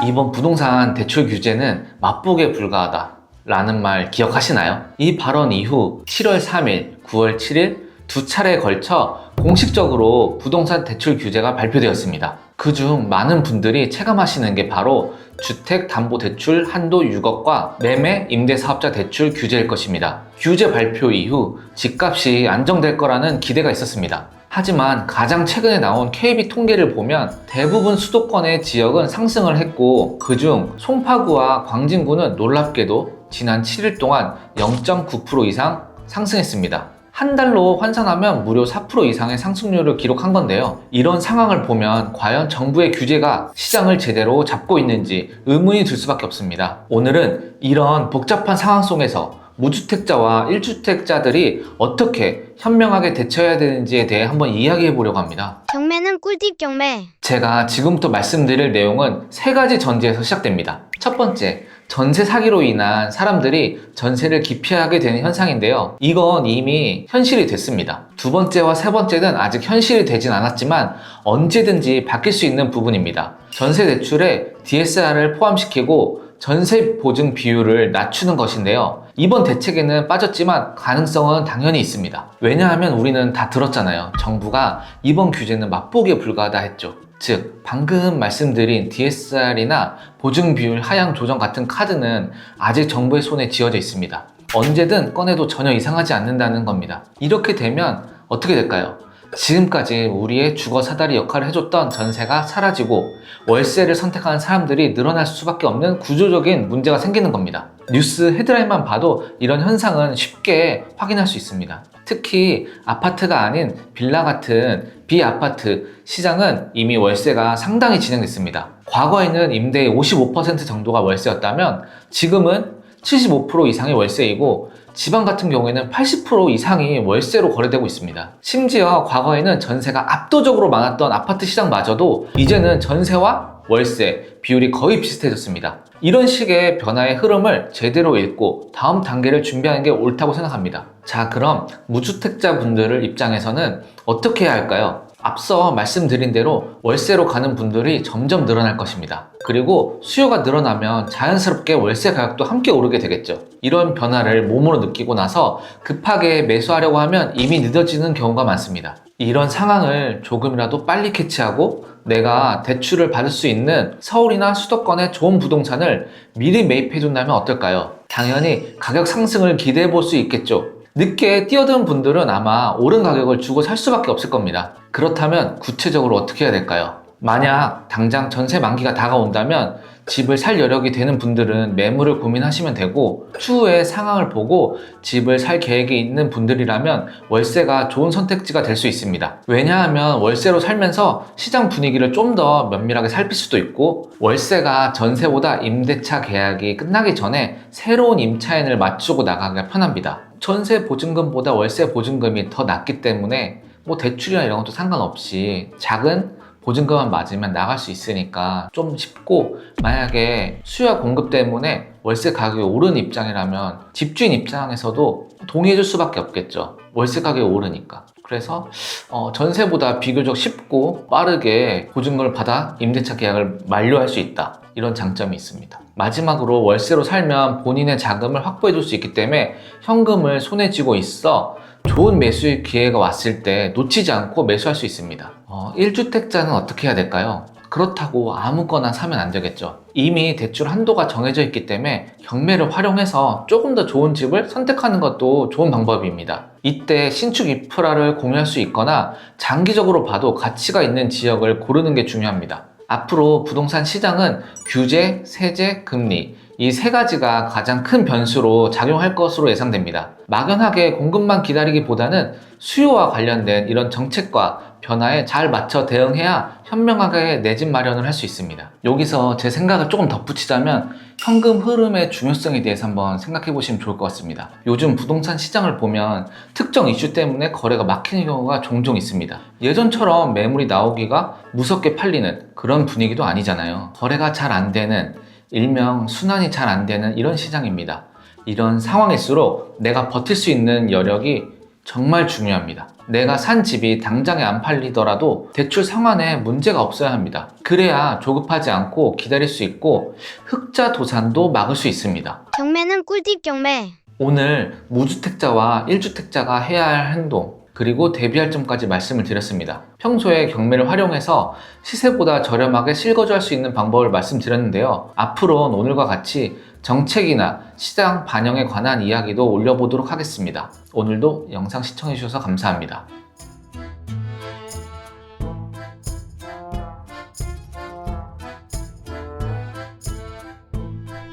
이번 부동산 대출 규제는 맛보기에 불과하다 라는 말 기억하시나요? 이 발언 이후 7월 3일, 9월 7일 두 차례에 걸쳐 공식적으로 부동산 대출 규제가 발표되었습니다. 그중 많은 분들이 체감하시는 게 바로 주택담보대출 한도 6억과 매매 임대사업자 대출 규제일 것입니다. 규제 발표 이후 집값이 안정될 거라는 기대가 있었습니다. 하지만 가장 최근에 나온 KB 통계를 보면 대부분 수도권의 지역은 상승을 했고, 그중 송파구와 광진구는 놀랍게도 지난 7일 동안 0.9% 이상 상승했습니다. 한 달로 환산하면 무려 4% 이상의 상승률을 기록한 건데요. 이런 상황을 보면 과연 정부의 규제가 시장을 제대로 잡고 있는지 의문이 들 수밖에 없습니다. 오늘은 이런 복잡한 상황 속에서 무주택자와 1주택자들이 어떻게 현명하게 대처해야 되는지에 대해 한번 이야기해 보려고 합니다. 경매는 꿀팁 경매. 제가 지금부터 말씀드릴 내용은 세 가지 전제에서 시작됩니다. 첫 번째, 전세 사기로 인한 사람들이 전세를 기피하게 되는 현상인데요. 이건 이미 현실이 됐습니다. 두 번째와 세 번째는 아직 현실이 되진 않았지만 언제든지 바뀔 수 있는 부분입니다. 전세 대출에 DSR을 포함시키고 전세 보증 비율을 낮추는 것인데요. 이번 대책에는 빠졌지만 가능성은 당연히 있습니다. 왜냐하면 우리는 다 들었잖아요. 정부가 이번 규제는 맛보기에 불과하다 했죠. 즉, 방금 말씀드린 DSR이나 보증 비율 하향 조정 같은 카드는 아직 정부의 손에 쥐어져 있습니다. 언제든 꺼내도 전혀 이상하지 않는다는 겁니다. 이렇게 되면 어떻게 될까요? 지금까지 우리의 주거 사다리 역할을 해줬던 전세가 사라지고 월세를 선택하는 사람들이 늘어날 수밖에 없는 구조적인 문제가 생기는 겁니다. 뉴스 헤드라인만 봐도 이런 현상은 쉽게 확인할 수 있습니다. 특히 아파트가 아닌 빌라 같은 비아파트 시장은 이미 월세가 상당히 진행됐습니다. 과거에는 임대의 55% 정도가 월세였다면 지금은 75% 이상이 월세이고 지방 같은 경우에는 80% 이상이 월세로 거래되고 있습니다. 심지어 과거에는 전세가 압도적으로 많았던 아파트 시장마저도 이제는 전세와 월세 비율이 거의 비슷해졌습니다. 이런 식의 변화의 흐름을 제대로 읽고 다음 단계를 준비하는 게 옳다고 생각합니다. 자, 그럼 무주택자 분들 입장에서는 어떻게 해야 할까요? 앞서 말씀드린 대로 월세로 가는 분들이 점점 늘어날 것입니다. 그리고 수요가 늘어나면 자연스럽게 월세 가격도 함께 오르게 되겠죠. 이런 변화를 몸으로 느끼고 나서 급하게 매수하려고 하면 이미 늦어지는 경우가 많습니다. 이런 상황을 조금이라도 빨리 캐치하고 내가 대출을 받을 수 있는 서울이나 수도권의 좋은 부동산을 미리 매입해 둔다면 어떨까요? 당연히 가격 상승을 기대해 볼 수 있겠죠. 늦게 뛰어든 분들은 아마 오른 가격을 주고 살 수밖에 없을 겁니다. 그렇다면 구체적으로 어떻게 해야 될까요? 만약 당장 전세 만기가 다가온다면 집을 살 여력이 되는 분들은 매물을 고민하시면 되고, 추후에 상황을 보고 집을 살 계획이 있는 분들이라면 월세가 좋은 선택지가 될 수 있습니다. 왜냐하면 월세로 살면서 시장 분위기를 좀 더 면밀하게 살필 수도 있고, 월세가 전세보다 임대차 계약이 끝나기 전에 새로운 임차인을 맞추고 나가기가 편합니다. 전세 보증금보다 월세 보증금이 더 낮기 때문에 대출이나 이런 것도 상관없이 작은 보증금만 맞으면 나갈 수 있으니까 좀 쉽고, 만약에 수요와 공급 때문에 월세 가격이 오르는 입장이라면 집주인 입장에서도 동의해줄 수밖에 없겠죠. 월세 가격이 오르니까. 그래서 전세보다 비교적 쉽고 빠르게 보증금을 받아 임대차 계약을 만료할 수 있다. 이런 장점이 있습니다. 마지막으로 월세로 살면 본인의 자금을 확보해 줄 수 있기 때문에 현금을 손에 쥐고 있어 좋은 매수의 기회가 왔을 때 놓치지 않고 매수할 수 있습니다. 1주택자는 어떻게 해야 될까요? 그렇다고 아무거나 사면 안 되겠죠. 이미 대출 한도가 정해져 있기 때문에 경매를 활용해서 조금 더 좋은 집을 선택하는 것도 좋은 방법입니다. 이때 신축 인프라를 공유할 수 있거나 장기적으로 봐도 가치가 있는 지역을 고르는 게 중요합니다. 앞으로 부동산 시장은 규제, 세제, 금리 이 세 가지가 가장 큰 변수로 작용할 것으로 예상됩니다. 막연하게 공급만 기다리기보다는 수요와 관련된 이런 정책과 변화에 잘 맞춰 대응해야 현명하게 내 집 마련을 할 수 있습니다. 여기서 제 생각을 조금 덧붙이자면 현금 흐름의 중요성에 대해서 한번 생각해 보시면 좋을 것 같습니다. 요즘 부동산 시장을 보면 특정 이슈 때문에 거래가 막히는 경우가 종종 있습니다. 예전처럼 매물이 나오기가 무섭게 팔리는 그런 분위기도 아니잖아요. 거래가 잘 안 되는, 일명 순환이 잘 안 되는 이런 시장입니다. 이런 상황일수록 내가 버틸 수 있는 여력이 정말 중요합니다. 내가 산 집이 당장에 안 팔리더라도 대출 상환에 문제가 없어야 합니다. 그래야 조급하지 않고 기다릴 수 있고 흑자 도산도 막을 수 있습니다. 경매는 꿀팁 경매. 오늘 무주택자와 1주택자가 해야 할 행동, 그리고 대비할 점까지 말씀을 드렸습니다. 평소에 경매를 활용해서 시세보다 저렴하게 실거주할 수 있는 방법을 말씀드렸는데요. 앞으로는 오늘과 같이 정책이나 시장 반영에 관한 이야기도 올려보도록 하겠습니다. 오늘도 영상 시청해주셔서 감사합니다.